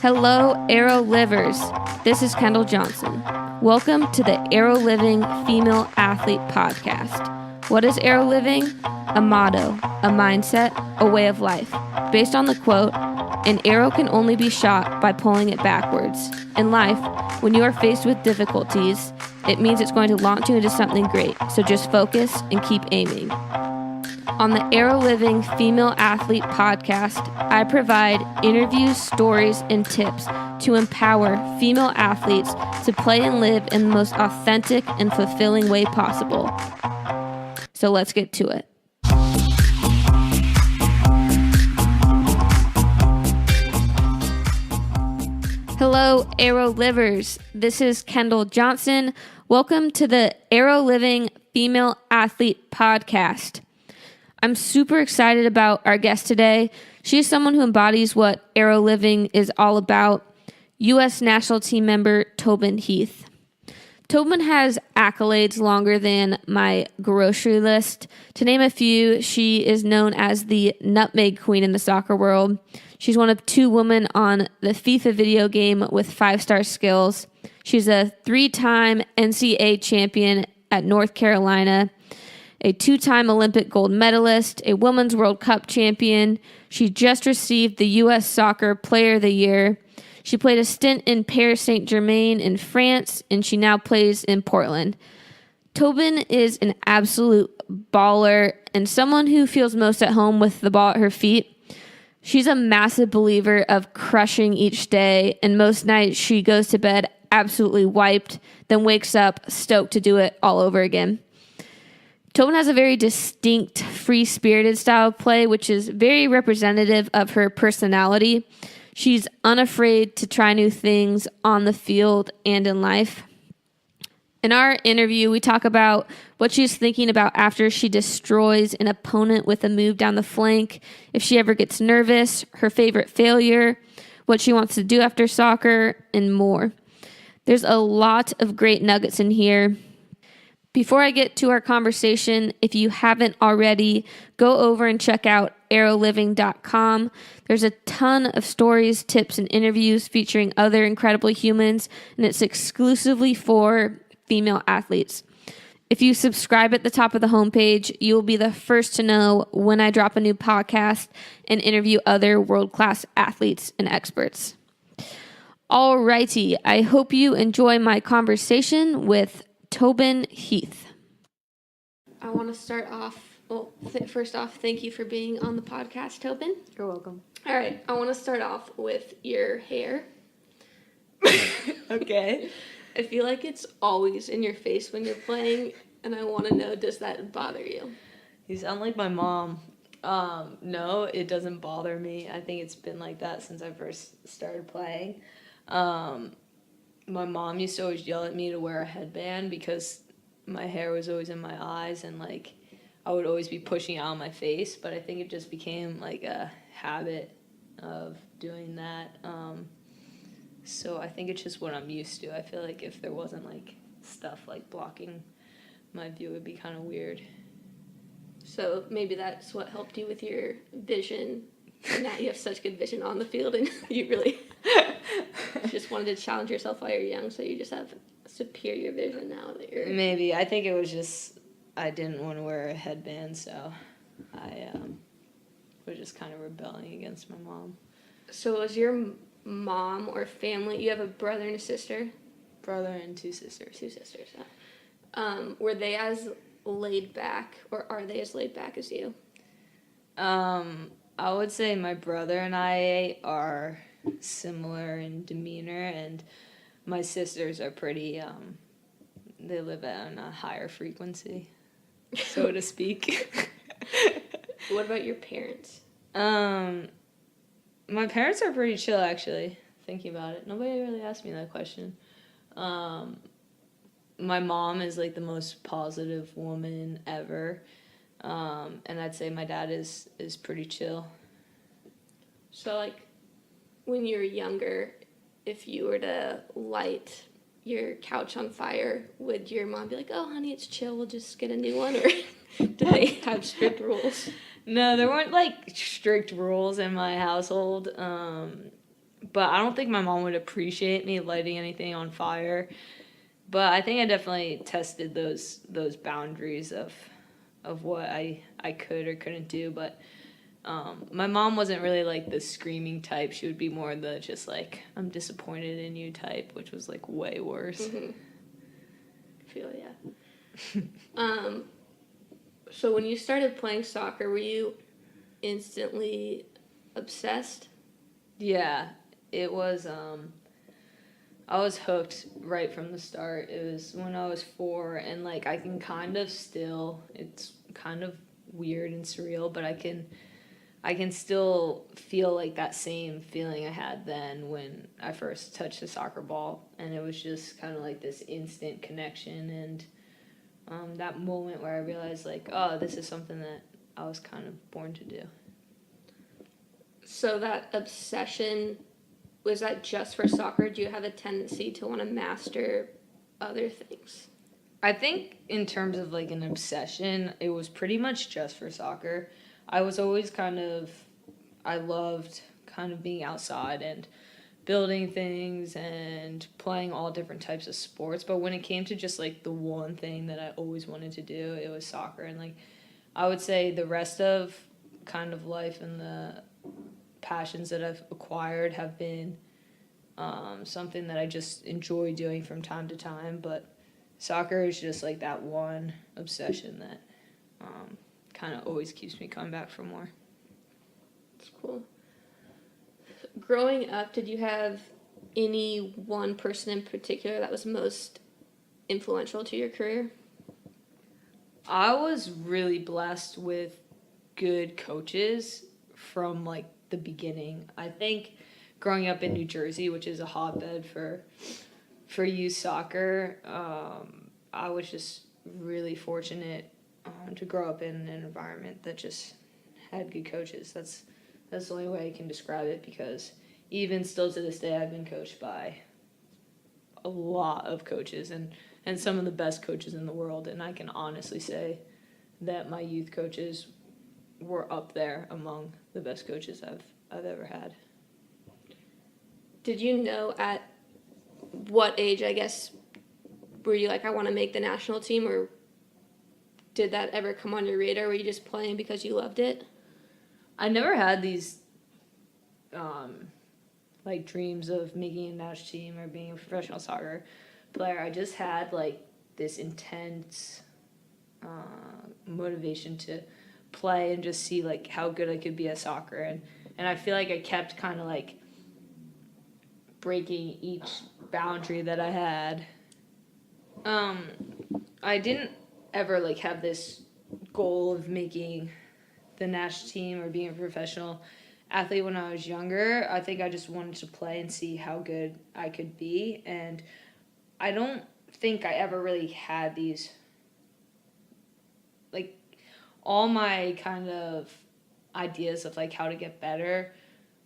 Hello, Arrow Livers. This is Kendall Johnson. Welcome to the Arrow Living Female Athlete Podcast. What is Arrow Living? A motto, a mindset, a way of life. Based on the quote, an arrow can only be shot by pulling it backwards. In life, when you are faced with difficulties, it means it's going to launch you into something great, so just focus and keep aiming. On the Arrow Living Female Athlete Podcast, I provide interviews, stories, and tips to empower female athletes to play and live in the most authentic and fulfilling way possible. So let's get to it. Hello, Arrow Livers. This is Kendall Johnson. Welcome to the Arrow Living Female Athlete Podcast. I'm super excited about our guest today. She's someone who embodies what Arrow Living is all about, U.S. national team member Tobin Heath. Tobin has accolades longer than my grocery list. To name a few, she is known as the nutmeg queen in the soccer world. She's one of two women on the FIFA video game with 5-star skills. She's a 3-time NCAA champion at North Carolina, a 2-time Olympic gold medalist, a Women's World Cup champion. She just received the U.S. Soccer Player of the Year. She played a stint in Paris Saint-Germain in France, and she now plays in Portland. Tobin is an absolute baller and someone who feels most at home with the ball at her feet. She's a massive believer of crushing each day, and most nights she goes to bed absolutely wiped, then wakes up stoked to do it all over again. Tobin has a very distinct, free-spirited style of play, which is very representative of her personality. She's unafraid to try new things on the field and in life. In our interview, we talk about what she's thinking about after she destroys an opponent with a move down the flank, if she ever gets nervous, her favorite failure, what she wants to do after soccer, and more. There's a lot of great nuggets in here. Before I get to our conversation, if you haven't already, go over and check out arrowliving.com. There's a ton of stories, tips, and interviews featuring other incredible humans, and it's exclusively for female athletes. If you subscribe at the top of the homepage, you will be the first to know when I drop a new podcast and interview other world-class athletes and experts. Alrighty, I hope you enjoy my conversation with Tobin Heath. I want to start off, first off, thank you for being on the podcast, Tobin. You're welcome. All right, I want to start off with your hair. Okay. I feel like it's always in your face when you're playing, and I want to know, does that bother you? You sound like my mom. No, it doesn't bother me. I think it's been like that since I first started playing. My mom used to always yell at me to wear a headband because my hair was always in my eyes and, like, I would always be pushing out my face, but I think it just became, like, a habit of doing that. So I think it's just what I'm used to. I feel like if there wasn't, like, stuff, like, blocking my view, it would be kind of weird. So maybe that's what helped you with your vision. Now you have such good vision on the field, and you really just wanted to challenge yourself while you're young, so you just have superior vision now that you're... Maybe. I think it was just I didn't want to wear a headband, so I was just kind of rebelling against my mom. So was your mom or family... You have a brother and a sister? Brother and 2 sisters. 2 sisters, yeah. Were they as laid back, or are they as laid back as you? I would say my brother and I are similar in demeanor, and my sisters are pretty, they live on a higher frequency, so to speak. What about your parents? My parents are pretty chill, actually, thinking about it. Nobody really asked me that question. My mom is, like, the most positive woman ever. And I'd say my dad is pretty chill. So, like, when you were younger, if you were to light your couch on fire, would your mom be like, oh, honey, it's chill, we'll just get a new one? Or do they have strict rules? No, there weren't, like, strict rules in my household. but I don't think my mom would appreciate me lighting anything on fire. But I think I definitely tested those boundaries of what I could or couldn't do. But my mom wasn't really like the screaming type. She would be more the just like, I'm disappointed in you type, which was like way worse. Mm-hmm. I feel yeah. So when you started playing soccer, were you instantly obsessed? Yeah, it was. I was hooked right from the start. It was when I was 4, and like I can kind of still. It's kind of weird and surreal, but I can still feel like that same feeling I had then when I first touched the soccer ball, and it was just kind of like this instant connection and that moment where I realized like, oh, this is something that I was kind of born to do. So that obsession, was that just for soccer? Do you have a tendency to want to master other things? I think in terms of like an obsession, it was pretty much just for soccer. I was always I loved kind of being outside and building things and playing all different types of sports. But when it came to just like the one thing that I always wanted to do, it was soccer. And like I would say the rest of kind of life and the passions that I've acquired have been something that I just enjoy doing from time to time. But soccer is just like that one obsession that kind of always keeps me coming back for more. That's cool. Growing up, did you have any one person in particular that was most influential to your career? I was really blessed with good coaches from like the beginning. I think growing up in New Jersey, which is a hotbed for youth soccer, I was just really fortunate to grow up in an environment that just had good coaches. That's the only way I can describe it, because even still to this day, I've been coached by a lot of coaches and some of the best coaches in the world, and I can honestly say that my youth coaches were up there among the best coaches I've ever had. Did you know at what age, I guess, were you like, I want to make the national team, or did that ever come on your radar? Were you just playing because you loved it? I never had these like dreams of making a national team or being a professional soccer player. I just had like this intense motivation to play and just see like how good I could be at soccer, and I feel like I kept kind of like breaking each boundary that I had. I didn't ever like have this goal of making the national team or being a professional athlete when I was younger. I think I just wanted to play and see how good I could be, and I don't think I ever really had these, like, all my kind of ideas of like how to get better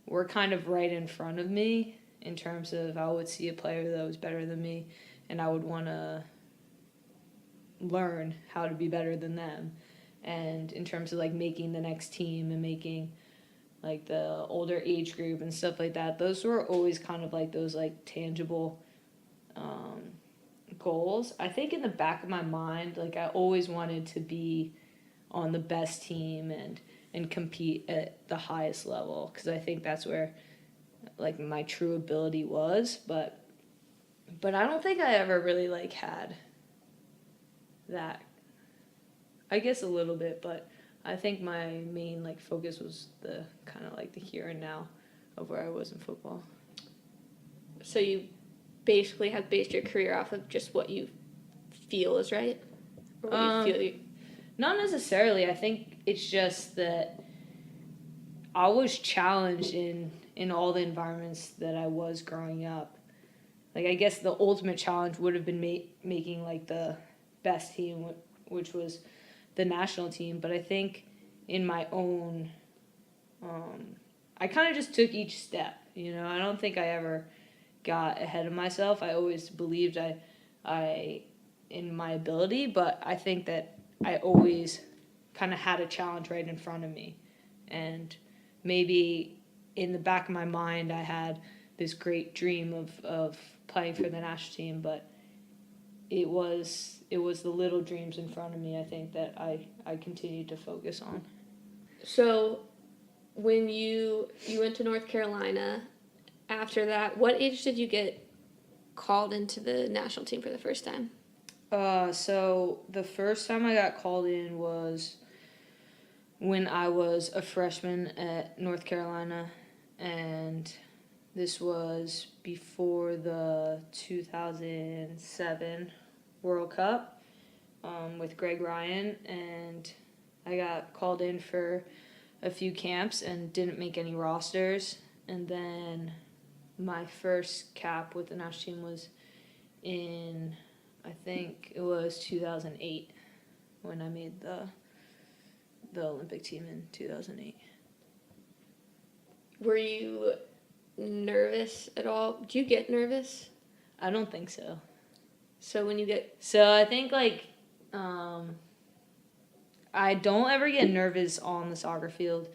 were kind of right in front of me, in terms of I would see a player that was better than me and I would want to learn how to be better than them. And in terms of like making the next team and making like the older age group and stuff like that, those were always kind of like those like tangible goals. I think in the back of my mind, like I always wanted to be on the best team and compete at the highest level, because I think that's where like my true ability was. But I don't think I ever really like had that. I guess a little bit, but I think my main like focus was the kind of like the here and now of where I was in football. So you basically have based your career off of just what you feel is right? Or what you feel Not necessarily. I think it's just that I was challenged in all the environments that I was growing up. Like, I guess the ultimate challenge would have been making like the best team, which was the national team. But I think in my own, I kind of just took each step. You know, I don't think I ever got ahead of myself. I always believed I in my ability, but I think that I always kind of had a challenge right in front of me, and maybe in the back of my mind I had this great dream of playing for the national team, but it was the little dreams in front of me, I think, that I continued to focus on. So when you went to North Carolina, after that, what age did you get called into the national team for the first time? So the first time I got called in was when I was a freshman at North Carolina, and this was before the 2007 World Cup with Greg Ryan, and I got called in for a few camps and didn't make any rosters, and then my first cap with the national team was in, I think it was 2008 when I made the Olympic team in 2008. Were you nervous at all? Do you get nervous? I don't think so. So when you get... So I think, like, I don't ever get nervous on the soccer field.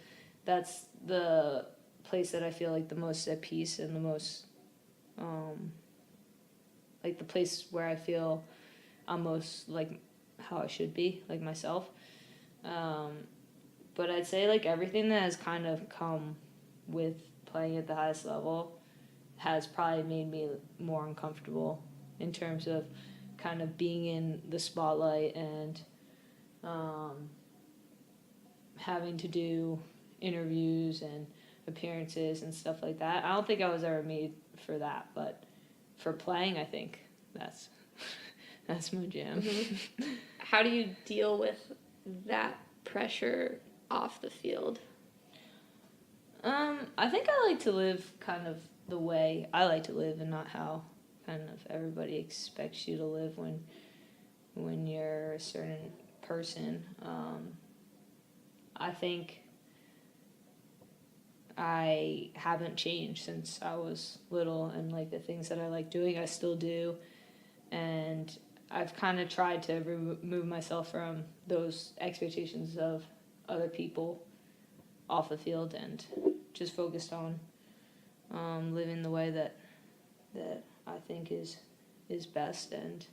That's the place that I feel like the most at peace and the most, like, the place where I feel I'm most like how I should be, like myself. But I'd say, like, everything that has kind of come with playing at the highest level has probably made me more uncomfortable in terms of kind of being in the spotlight and having to do interviews and appearances and stuff like that. I don't think I was ever made for that, but for playing, I think that's my jam. Mm-hmm. How do you deal with that pressure off the field? I think I like to live kind of the way I like to live and not how kind of everybody expects you to live when you're a certain person. I think I haven't changed since I was little, and like the things that I like doing, I still do, and I've kind of tried to remove myself from those expectations of other people off the field and just focused on living the way that I think is best, and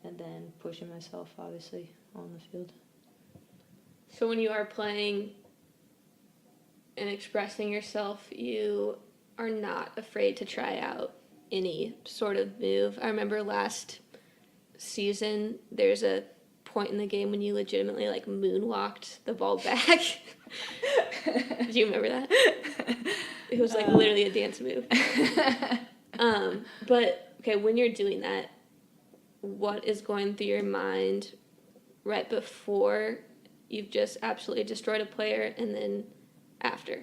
then pushing myself obviously on the field. So when you are playing and expressing yourself, you are not afraid to try out any sort of move. I remember last season, there's a point in the game when you legitimately like moonwalked the ball back. Do you remember that? It was like literally a dance move. But okay, when you're doing that, what is going through your mind right before you've just absolutely destroyed a player and then after?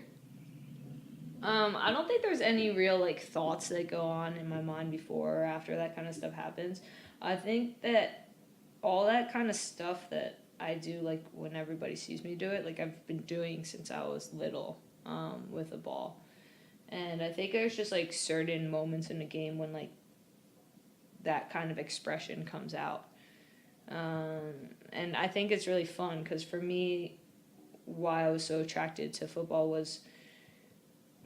I don't think there's any real like thoughts that go on in my mind before or after that kind of stuff happens. I think that all that kind of stuff that I do, like when everybody sees me do it, like I've been doing since I was little with a ball. And I think there's just like certain moments in the game when like that kind of expression comes out. And I think it's really fun because for me, why I was so attracted to football was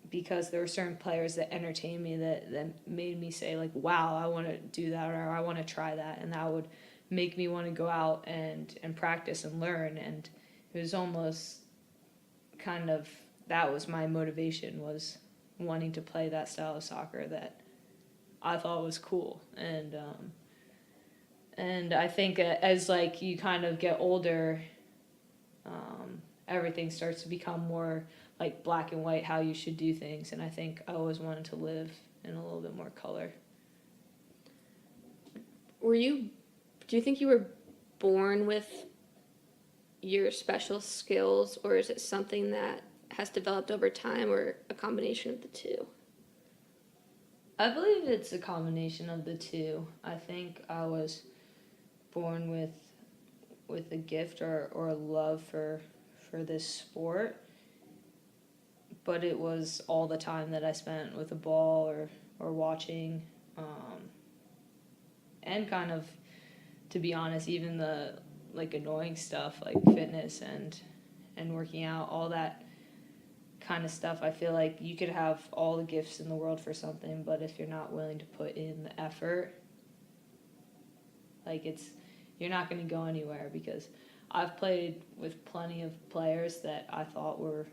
because there were certain players that entertained me that made me say like, wow, I want to do that, or I want to try that, and that would make me want to go out and practice and learn. And it was almost kind of, that was my motivation, was wanting to play that style of soccer that I thought was cool. And I think as like you kind of get older, everything starts to become more like black and white, how you should do things. And I think I always wanted to live in a little bit more color. Do you think you were born with your special skills, or is it something that has developed over time, or a combination of the two? I believe it's a combination of the two. I think I was born with a gift or a love for this sport, but it was all the time that I spent with a ball or watching, and kind of, to be honest, even the like annoying stuff like fitness and working out, all that kind of stuff. I feel like you could have all the gifts in the world for something, but if you're not willing to put in the effort, like you're not going to go anywhere, because I've played with plenty of players that I thought were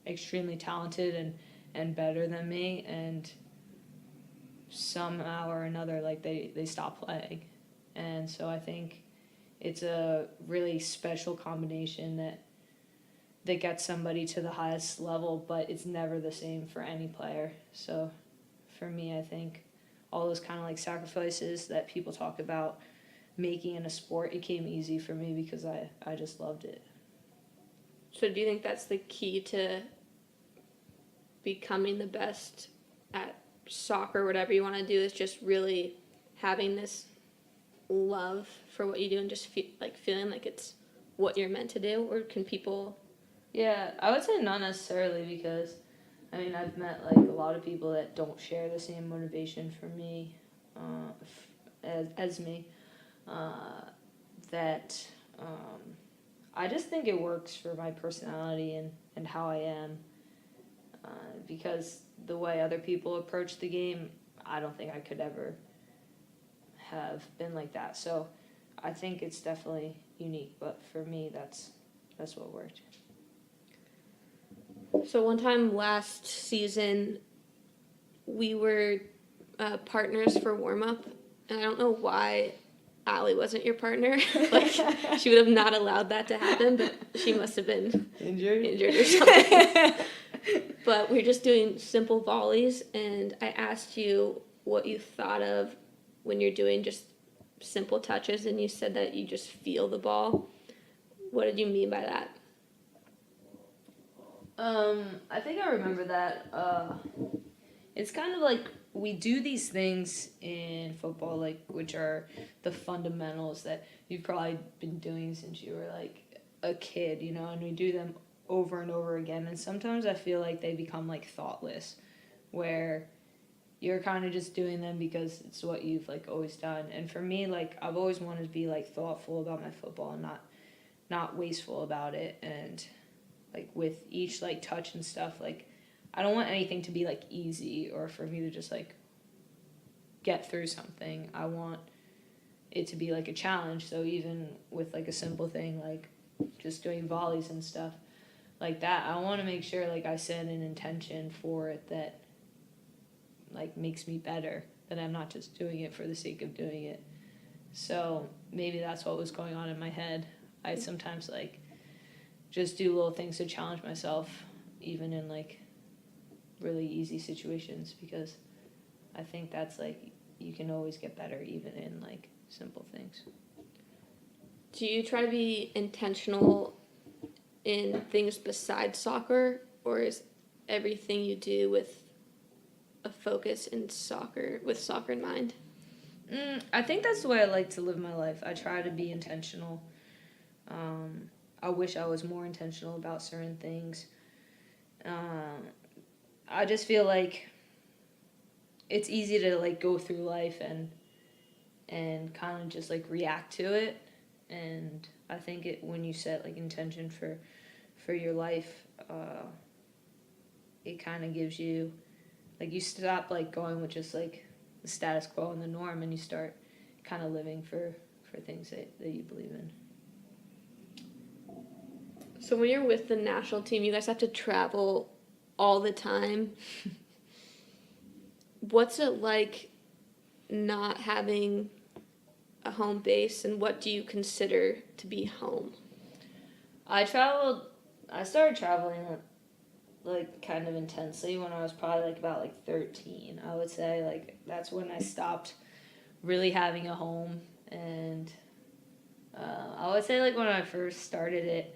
extremely talented and better than me, and somehow or another, like they stop playing. And so I think it's a really special combination that gets somebody to the highest level, but it's never the same for any player. So for me, I think all those kind of like sacrifices that people talk about making in a sport, it came easy for me because I just loved it. So do you think that's the key to becoming the best at soccer, whatever you want to do, is just really having this love for what you do and just feeling like it's what you're meant to do? Or can people... Yeah, I would say not necessarily, because I mean, I've met like a lot of people that don't share the same motivation for me as me. That I just think it works for my personality and how I am, because the way other people approach the game, I don't think I could ever have been like that. So I think it's definitely unique, but for me, that's what worked. So one time last season, we were partners for warm-up, and I don't know why Allie wasn't your partner. Like, she would have not allowed that to happen, but she must have been injured or something. But we were just doing simple volleys, and I asked you what you thought of when you're doing just simple touches, and you said that you just feel the ball. What did you mean by that? I think I remember that. It's kind of like we do these things in football, like, which are the fundamentals that you've probably been doing since you were like a kid, you know, and we do them over and over again. And sometimes I feel like they become like thoughtless, where you're kind of just doing them because it's what you've like always done. And for me, like, I've always wanted to be like thoughtful about my football and not wasteful about it. And like with each like touch and stuff, like I don't want anything to be like easy or for me to just like get through something. I want it to be like a challenge. So even with like a simple thing like just doing volleys and stuff like that, I want to make sure like I set an intention for it that like makes me better, that I'm not just doing it for the sake of doing it. So maybe that's what was going on in my head. I sometimes like just do little things to challenge myself, even in like really easy situations, because I think that's like you can always get better even in like simple things. Do you try to be intentional in things besides soccer, or is everything you do with a focus in soccer, with soccer in mind? I think that's the way I like to live my life. I try to be intentional. I wish I was more intentional about certain things. I just feel like it's easy to like go through life and kind of just like react to it. And I think when you set like intention for your life, it kind of gives you like, you stop like going with just like the status quo and the norm, and you start kind of living for things that you believe in. So when you're with the national team, you guys have to travel all the time. What's it like not having a home base, and what do you consider to be home? I started traveling like kind of intensely when I was probably like about like 13. I would say like that's when I stopped really having a home. And I would say like when I first started it,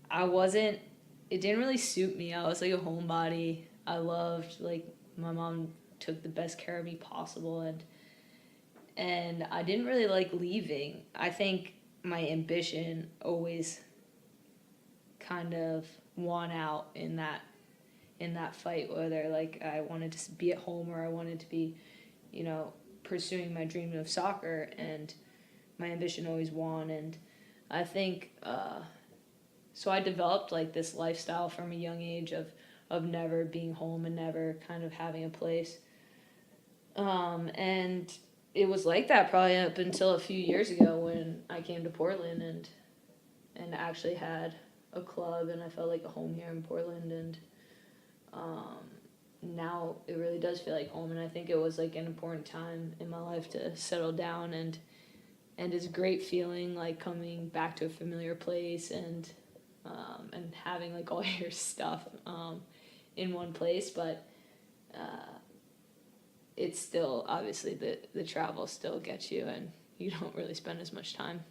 it didn't really suit me. I was like a homebody. I loved, like, my mom took the best care of me possible, and I didn't really like leaving. I think my ambition always kind of won out in that fight, whether like I wanted to be at home or I wanted to be, you know, pursuing my dream of soccer, and my ambition always won. And I think so I developed like this lifestyle from a young age of of never being home and never kind of having a place. And it was like that probably up until a few years ago when I came to Portland and actually had a club, and I felt like a home here in Portland. And now it really does feel like home, and I think it was like an important time in my life to settle down, and it's a great feeling like coming back to a familiar place and having like all your stuff in one place. But it's still, obviously, the travel still gets you, and you don't really spend as much time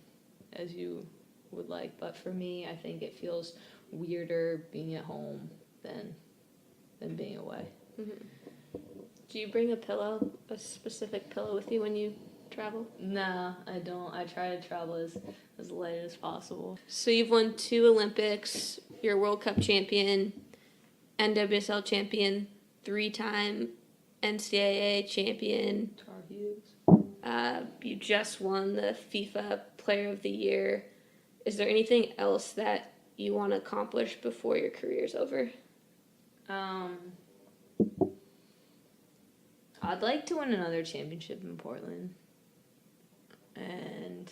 as you would like. But for me, I think it feels weirder being at home than being away. Mm-hmm. Do you bring a specific pillow with you when you travel? No, I don't. I try to travel as light as possible. So you've won 2 Olympics, you're World Cup champion, NWSL champion, 3-time NCAA champion. Tar Heels. You just won the FIFA Player of the Year. Is there anything else that you want to accomplish before your career's over? I'd like to win another championship in Portland. And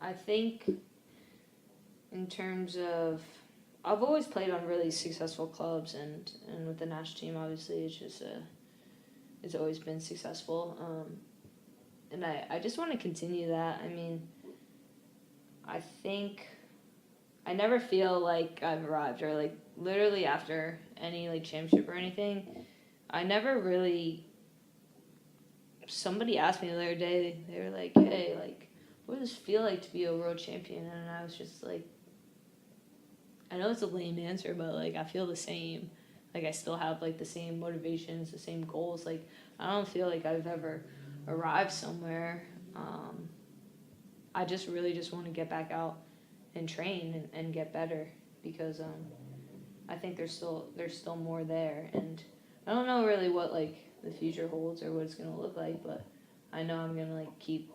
I think in terms of, I've always played on really successful clubs, and with the national team, obviously, it's just it's always been successful. And I just want to continue that. I mean, I think I never feel like I've arrived, or like literally after any like championship or anything, I never really. Somebody asked me the other day, they were like, hey, like, what does it feel like to be a world champion? And I was just like, I know it's a lame answer, but like I feel the same. Like I still have like the same motivations, the same goals. Like I don't feel like I've ever arrived somewhere. I just really just want to get back out and train and get better, because I think there's still more there, and I don't know really what like the future holds or what it's gonna look like, but I know I'm gonna like keep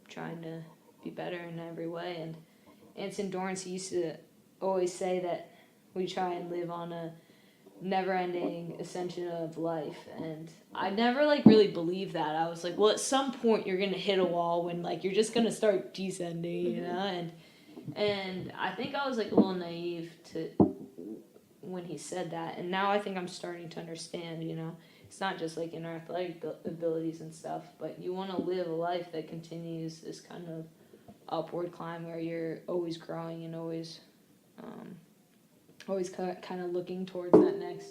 trying to be better in every way. And Anson Dorrance used to always say that we try and live on a never-ending ascension of life, and I never like really believed that. I was like, well, at some point you're gonna hit a wall when like you're just gonna start descending, you know. And I think I was like a little naive to when he said that, and now I think I'm starting to understand, you know. It's not just like in our athletic abilities and stuff, but you want to live a life that continues this kind of upward climb where you're always growing and always kind of looking towards that next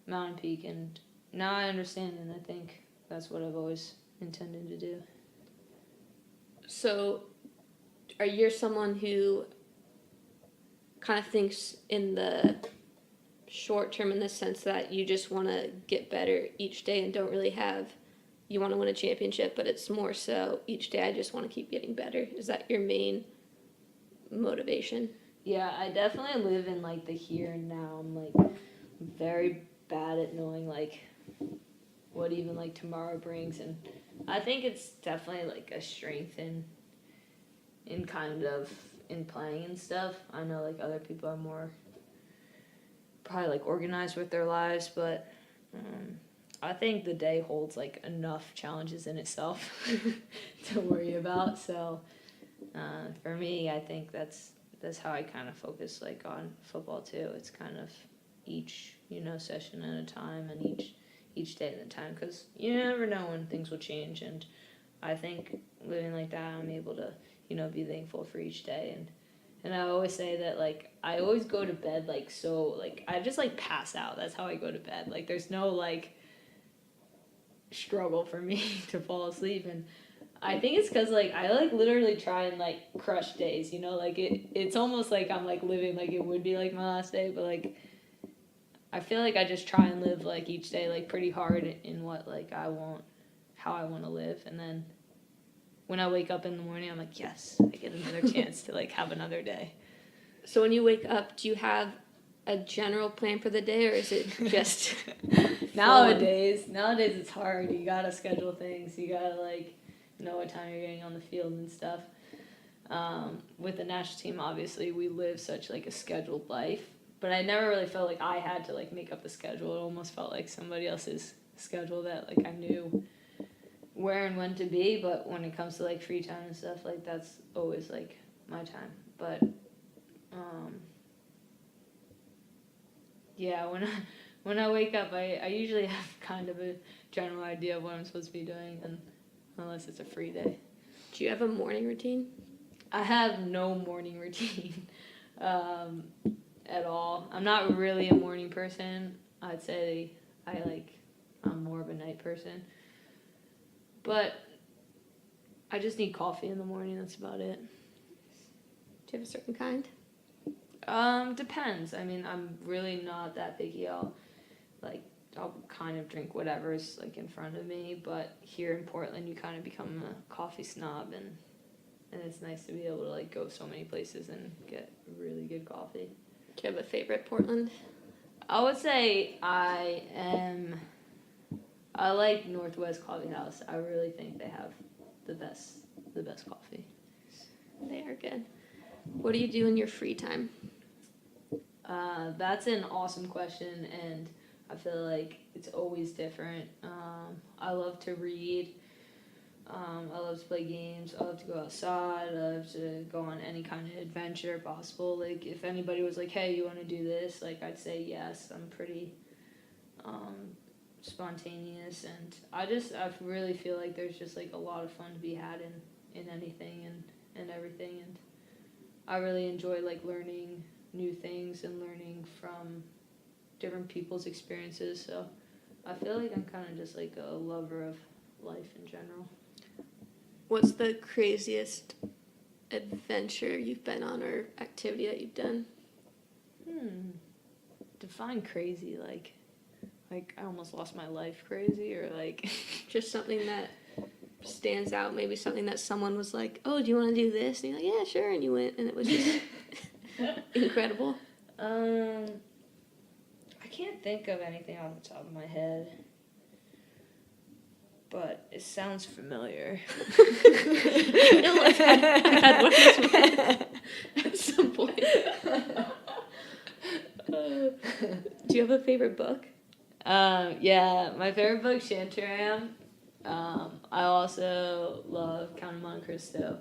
mountain peak. And now I understand, and I think that's what I've always intended to do. So, are you someone who kind of thinks in the short term, in the sense that you just want to get better each day and don't really have, you want to win a championship, but it's more so each day I just want to keep getting better? Is that your main motivation? Yeah, I definitely live in like the here and now. I'm like very bad at knowing like what even like tomorrow brings, and I think it's definitely like a strength in kind of in playing and stuff. I know like other people are more probably like organized with their lives, but I think the day holds like enough challenges in itself to worry about. So for me, I think that's how I kind of focus like on football too. It's kind of each session at a time, and each day at a time, because you never know when things will change. And I think living like that, I'm able to be thankful for each day. And I always say that, like, I always go to bed, like, so, like, I just, like, pass out. That's how I go to bed. Like, there's no, like, struggle for me to fall asleep. And I think it's because, like, I, like, literally try and, like, crush days, Like, it's almost like I'm, like, living like it would be, like, my last day. But, like, I feel like I just try and live, like, each day, like, pretty hard in what, like, how I want to live. And then when I wake up in the morning, I'm like, yes, I get another chance to, like, have another day. So when you wake up, do you have a general plan for the day, or is it just Nowadays it's hard. You gotta schedule things. You gotta, like, know what time you're getting on the field and stuff. With the national team, obviously, we live such, like, a scheduled life. but I never really felt like I had to like make up the schedule. It almost felt like somebody else's schedule that like I knew where and when to be. But when it comes to like free time and stuff, like that's always like my time. But yeah, when I wake up, I usually have kind of a general idea of what I'm supposed to be doing, and unless it's a free day. Do you have a morning routine? I have no morning routine at all. I'm not really a morning person. I'd say I'm more of a night person. But I just need coffee in the morning. That's about it. Do you have a certain kind? Depends. I mean, I'm really not that picky. I'll kind of drink whatever's like in front of me. But here in Portland, you kind of become a coffee snob, and it's nice to be able to like go so many places and get really good coffee. Do you have a favorite Portland? I would say I like Northwest Coffee House. I really think they have the best coffee. They are good. What do you do in your free time? That's an awesome question, and I feel like it's always different. I love to read. I love to play games. I love to go outside. I love to go on any kind of adventure possible. Like, if anybody was like, hey, you want to do this? Like, I'd say yes. I'm pretty spontaneous, and I really feel like there's just, like, a lot of fun to be had in anything and everything, and I really enjoy, like, learning new things and learning from different people's experiences, so I feel like I'm kind of just, like, a lover of life in general. What's the craziest adventure you've been on or activity that you've done? Define crazy, like I almost lost my life crazy, or like just something that stands out, maybe something that someone was like, oh, do you want to do this? And you're like, yeah, sure, and you went, and it was just incredible. I can't think of anything off the top of my head, but it sounds familiar. You know, I've had one of those at some point. Do you have a favorite book? Yeah, my favorite book, Shantaram. I also love Count of Monte Cristo.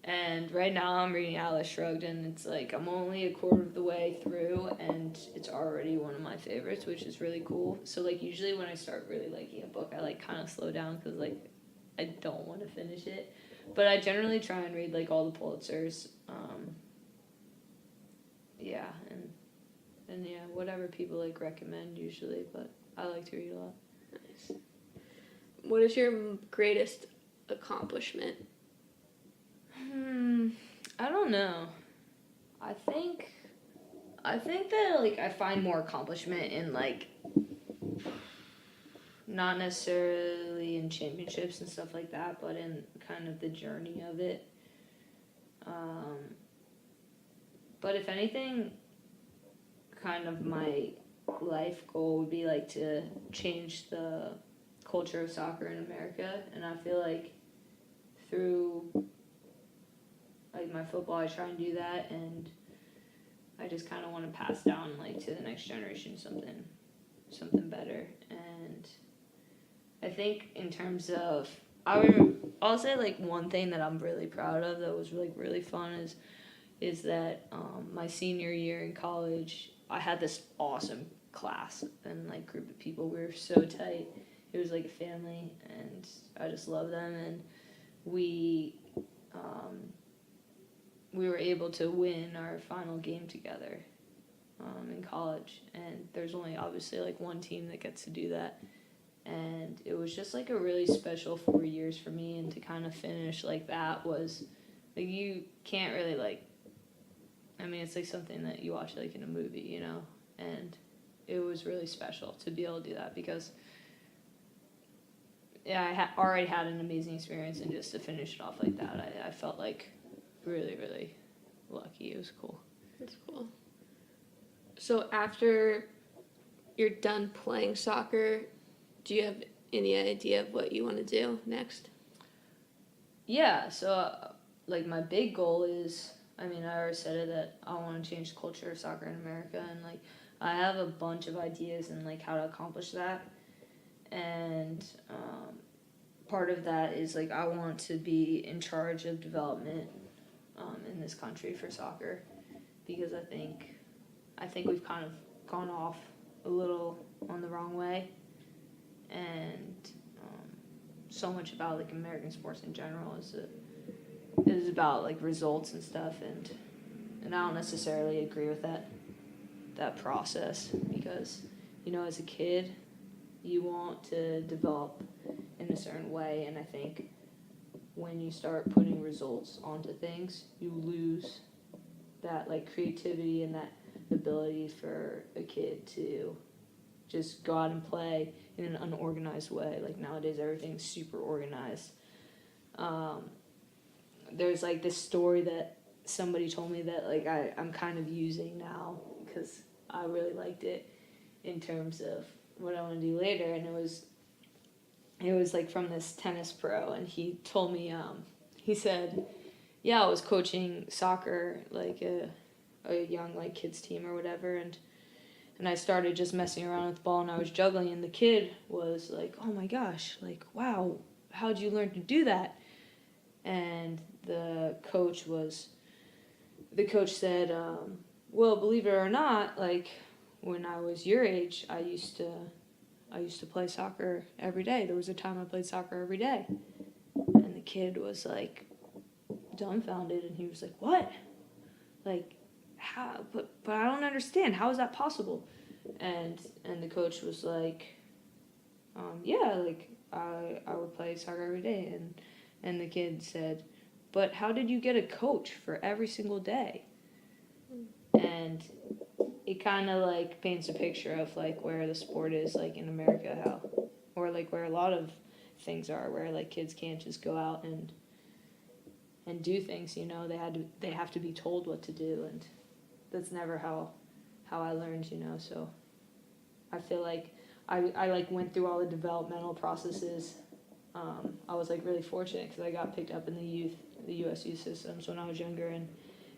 And right now I'm reading Atlas Shrugged, and it's like I'm only a quarter of the way through, and it's already one of my favorites, which is really cool. So like usually when I start really liking a book, I like kind of slow down because like I don't want to finish it, but I generally try and read like all the Pulitzers. Yeah, and yeah, whatever people like recommend usually, but I like to read a lot. Nice. What is your greatest accomplishment? I don't know. I think that like I find more accomplishment in like not necessarily in championships and stuff like that, but in kind of the journey of it. But if anything, kind of my life goal would be like to change the culture of soccer in America, and I feel like through like my football I try and do that, and I just kind of want to pass down like to the next generation something better. And I think in terms of I'll say like one thing that I'm really proud of that was like really fun is that my senior year in college I had this awesome class and like group of people. We were so tight. It was like a family, and I just love them. And we were able to win our final game together in college. And there's only obviously like one team that gets to do that. And it was just like a really special 4 years for me, and to kind of finish like that was like you can't really like. I mean, it's like something that you watch like in a movie, you know, and it was really special to be able to do that because, yeah, I already had an amazing experience, and just to finish it off like that, I felt like really, really lucky. It was cool. That's cool. So after you're done playing soccer, do you have any idea of what you want to do next? Yeah, so like my big goal is I mean, I already said it that I want to change the culture of soccer in America, and like I have a bunch of ideas and like how to accomplish that. And part of that is like I want to be in charge of development in this country for soccer, because I think we've kind of gone off a little on the wrong way, and so much about like American sports in general is about like results and stuff, and I don't necessarily agree with that process, because as a kid you want to develop in a certain way, and I think when you start putting results onto things, you lose that like creativity and that ability for a kid to just go out and play in an unorganized way. Like nowadays everything's super organized. There's like this story that somebody told me that like I'm kind of using now, because I really liked it in terms of what I want to do later, and it was like from this tennis pro, and he told me he said, yeah, I was coaching soccer, like a young like kids team or whatever, and I started just messing around with the ball, and I was juggling, and the kid was like, oh my gosh, like, wow, how'd you learn to do that? And the coach said, well, believe it or not, like when I was your age, I used to play soccer every day. There was a time I played soccer every day. And the kid was like dumbfounded, and he was like, what? Like, how? But I don't understand. How is that possible? And the coach was like, yeah, like I would play soccer every day. And the kid said, but how did you get a coach for every single day? And it kind of like paints a picture of like where the sport is like in America, or like where a lot of things are, where like kids can't just go out and do things. They have to be told what to do, and that's never how I learned. So I feel like I like went through all the developmental processes. I was like really fortunate because I got picked up in the U.S. youth systems when I was younger, and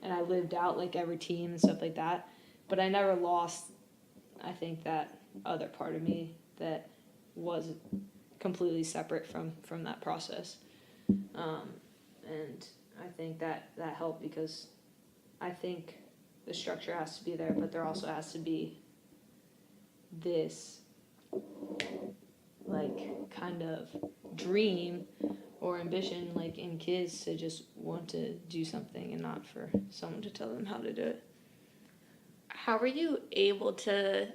I lived out like every team and stuff like that. But I never lost, I think, that other part of me that was completely separate from that process. And I think that helped, because I think the structure has to be there, but there also has to be this like kind of dream or ambition like in kids to just want to do something, and not for someone to tell them how to do it. How were you able to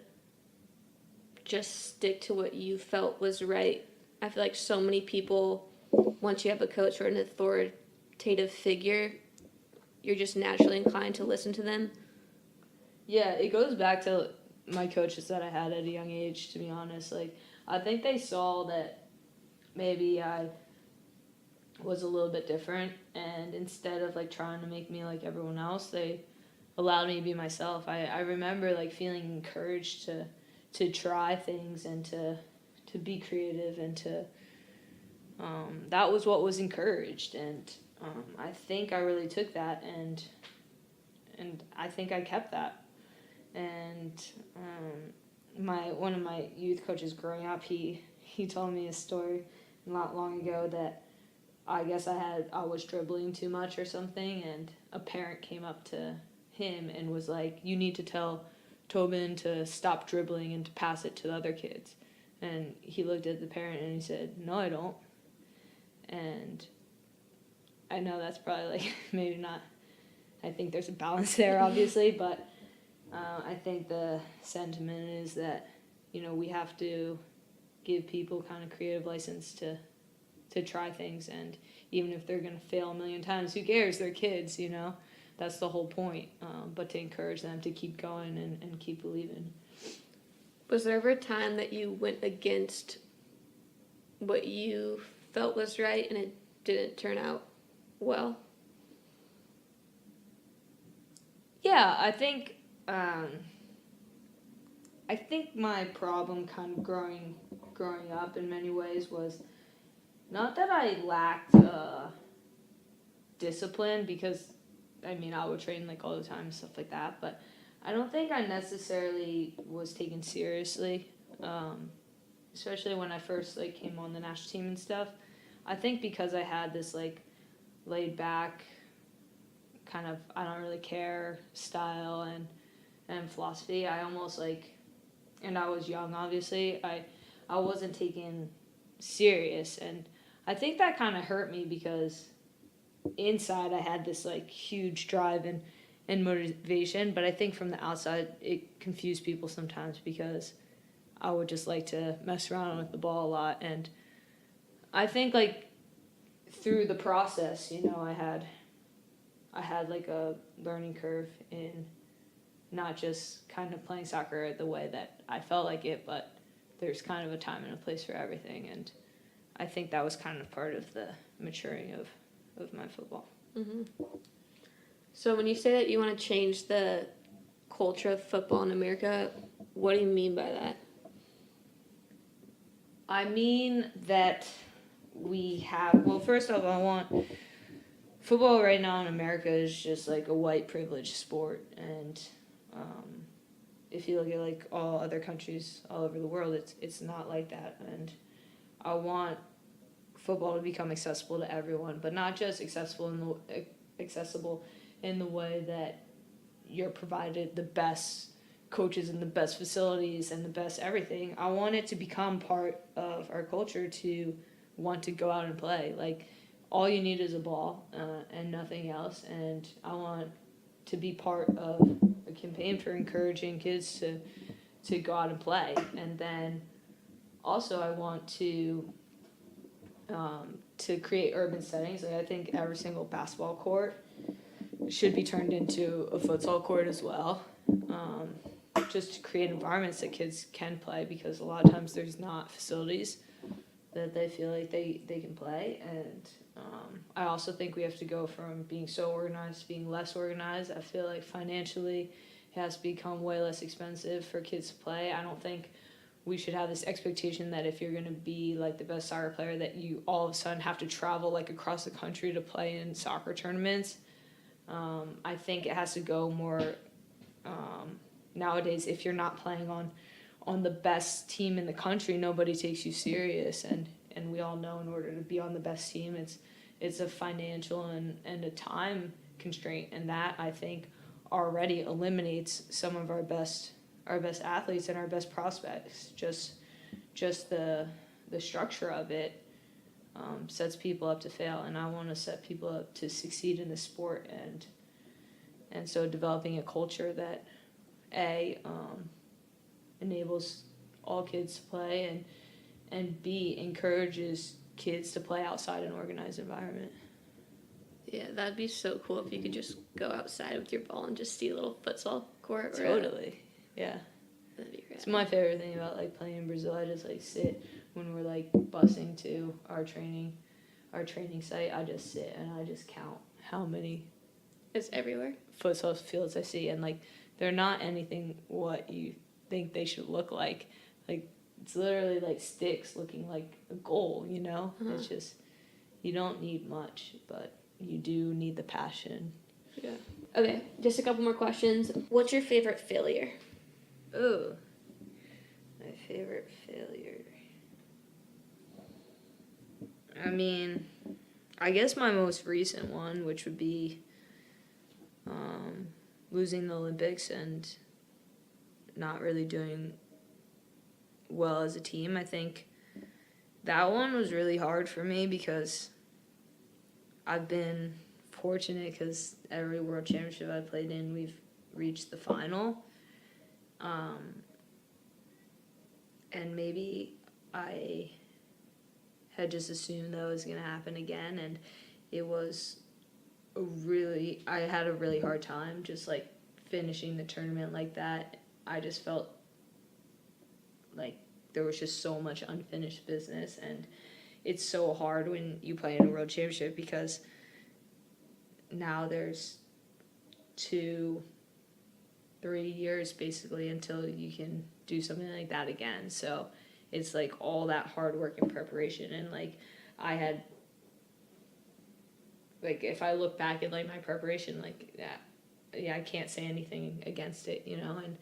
just stick to what you felt was right? I feel like so many people, once you have a coach or an authoritative figure, you're just naturally inclined to listen to them. Yeah, it goes back to my coaches that I had at a young age, to be honest. Like, I think they saw that maybe I was a little bit different, and instead of like trying to make me like everyone else, they allowed me to be myself. I remember like feeling encouraged to try things and to be creative, and to that was what was encouraged, and I think I really took that, and I think I kept that. And one of my youth coaches growing up, he told me a story not long ago that I guess I was dribbling too much or something, and a parent came up to him and was like, you need to tell Tobin to stop dribbling and to pass it to the other kids. And he looked at the parent and he said, no, I don't. And I know that's probably like maybe not, I think there's a balance there obviously, but I think the sentiment is that we have to give people kind of creative license to try things, and even if they're going to fail a million times, who cares? They're kids, that's the whole point, but to encourage them to keep going and keep believing. Was there ever a time that you went against what you felt was right and it didn't turn out well? Yeah, I think my problem kind of growing up in many ways was not that I lacked discipline, because I mean, I would train like all the time and stuff like that, but I don't think I necessarily was taken seriously, especially when I first like came on the national team and stuff. I think because I had this like laid back kind of I don't really care style and philosophy, I almost like, and I was young obviously, I wasn't taken serious, and I think that kind of hurt me because inside I had this like huge drive and motivation, but I think from the outside it confused people sometimes because I would just like to mess around with the ball a lot, and I think like through the process, you know, I had like a learning curve in not just kind of playing soccer the way that I felt like it, but there's kind of a time and a place for everything, and I think that was kind of part of the maturing of my football. Mm-hmm. So when you say that you want to change the culture of football in America, what do you mean by that? I mean that we have, well, first off, I want football right now in America is just like a white privileged sport, and if you look at like all other countries all over the world, it's not like that, and I want football to become accessible to everyone, but not just accessible in the way that you're provided the best coaches and the best facilities and the best everything. I want it to become part of our culture to want to go out and play. Like, all you need is a ball and nothing else. And I want to be part of a campaign for encouraging kids to go out and play. And then also I want to create urban settings. Like, I think every single basketball court should be turned into a futsal court as well. Just to create environments that kids can play, because a lot of times there's not facilities that they feel like they can play. And I also think we have to go from being so organized to being less organized. I feel like financially it has become way less expensive for kids to play. I don't think we should have this expectation that if you're going to be like the best soccer player that you all of a sudden have to travel like across the country to play in soccer tournaments. I think it has to go more nowadays. If you're not playing on the best team in the country, nobody takes you serious, and we all know in order to be on the best team, it's a financial and a time constraint, and that I think already eliminates some of our best athletes and our best prospects. Just the structure of it sets people up to fail, and I want to set people up to succeed in the sport, and so developing a culture that enables all kids to play, and B, encourages kids to play outside an organized environment. Yeah, that'd be so cool if you could just go outside with your ball and just see a little futsal court. Totally, yeah. That'd be great. It's my favorite thing about like playing in Brazil. I just like sit when we're like busing to our training site. I just sit and I just count how many. It's everywhere. Futsal fields I see, and like they're not anything what you think they should look like. Like, it's literally like sticks looking like a goal, you know? Uh-huh. It's just, you don't need much, but you do need the passion. Yeah. Okay, just a couple more questions. What's your favorite failure? Ooh, my favorite failure. I mean, I guess my most recent one, which would be losing the Olympics and not really doing well as a team. I think that one was really hard for me because I've been fortunate because every world championship I played in, we've reached the final. And maybe I had just assumed that was going to happen again, and it was I had a really hard time just like finishing the tournament like that. I just felt like there was just so much unfinished business, and it's so hard when you play in a world championship because now there's 2-3 years basically until you can do something like that again. So it's like all that hard work and preparation, and like I had like, if I look back at, like, my preparation, like, yeah, I can't say anything against it, you know, and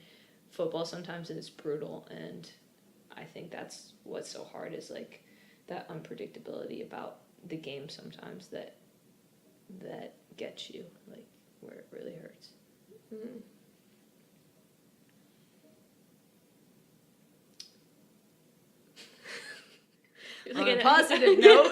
football sometimes is brutal, and I think that's what's so hard is, like, that unpredictability about the game sometimes that gets you, like, where it really hurts. Mm. On a positive note.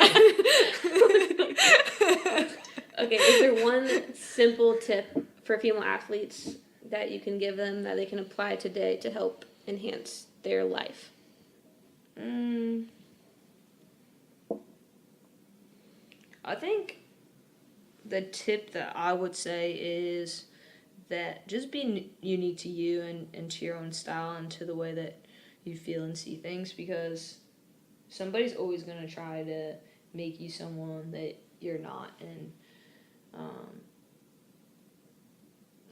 Okay, is there one simple tip for female athletes that you can give them that they can apply today to help enhance their life? I think the tip that I would say is that just be unique to you and to your own style and to the way that you feel and see things, because somebody's always going to try to make you someone that you're not. And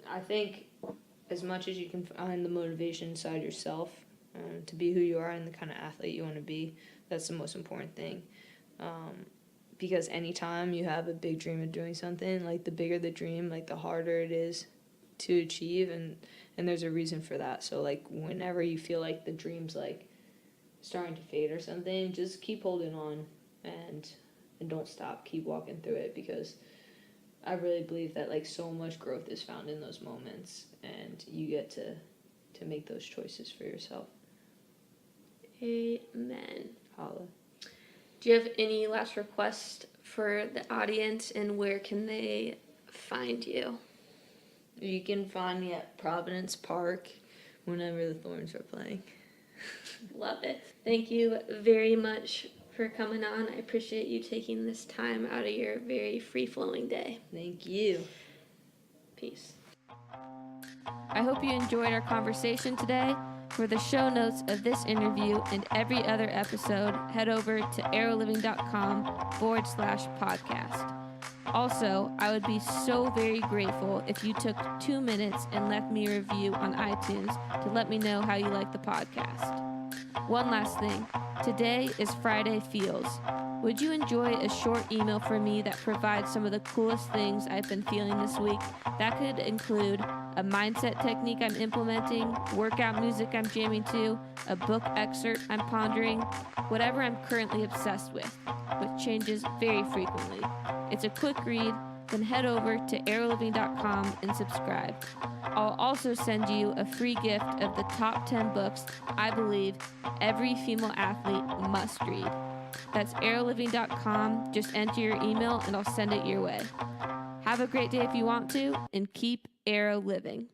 I think as much as you can find the motivation inside yourself to be who you are and the kind of athlete you want to be, that's the most important thing. Because anytime you have a big dream of doing something, like, the bigger the dream, like, the harder it is to achieve, and there's a reason for that. So, like, whenever you feel like the dream's, like, starting to fade or something, just keep holding on and don't stop. Keep walking through it, because I really believe that, like, so much growth is found in those moments, and you get to make those choices for yourself. Amen. Holla. Do you have any last requests for the audience, and where can they find you? You can find me at Providence Park whenever the Thorns are playing. Love it. Thank you very much for coming on. I appreciate you taking this time out of your very free-flowing day. Thank you. Peace. I hope you enjoyed our conversation today. For the show notes of this interview and every other episode, head over to arrowliving.com/podcast. Also, I would be so very grateful if you took 2 minutes and left me a review on iTunes to let me know how you like the podcast. One last thing. Today is Friday Feels. Would you enjoy a short email from me that provides some of the coolest things I've been feeling this week? That could include a mindset technique I'm implementing, workout music I'm jamming to, a book excerpt I'm pondering, whatever I'm currently obsessed with, which changes very frequently. It's a quick read, then head over to arrowliving.com and subscribe. I'll also send you a free gift of the top 10 books I believe every female athlete must read. That's arrowliving.com. Just enter your email and I'll send it your way. Have a great day if you want to, and keep arrow living.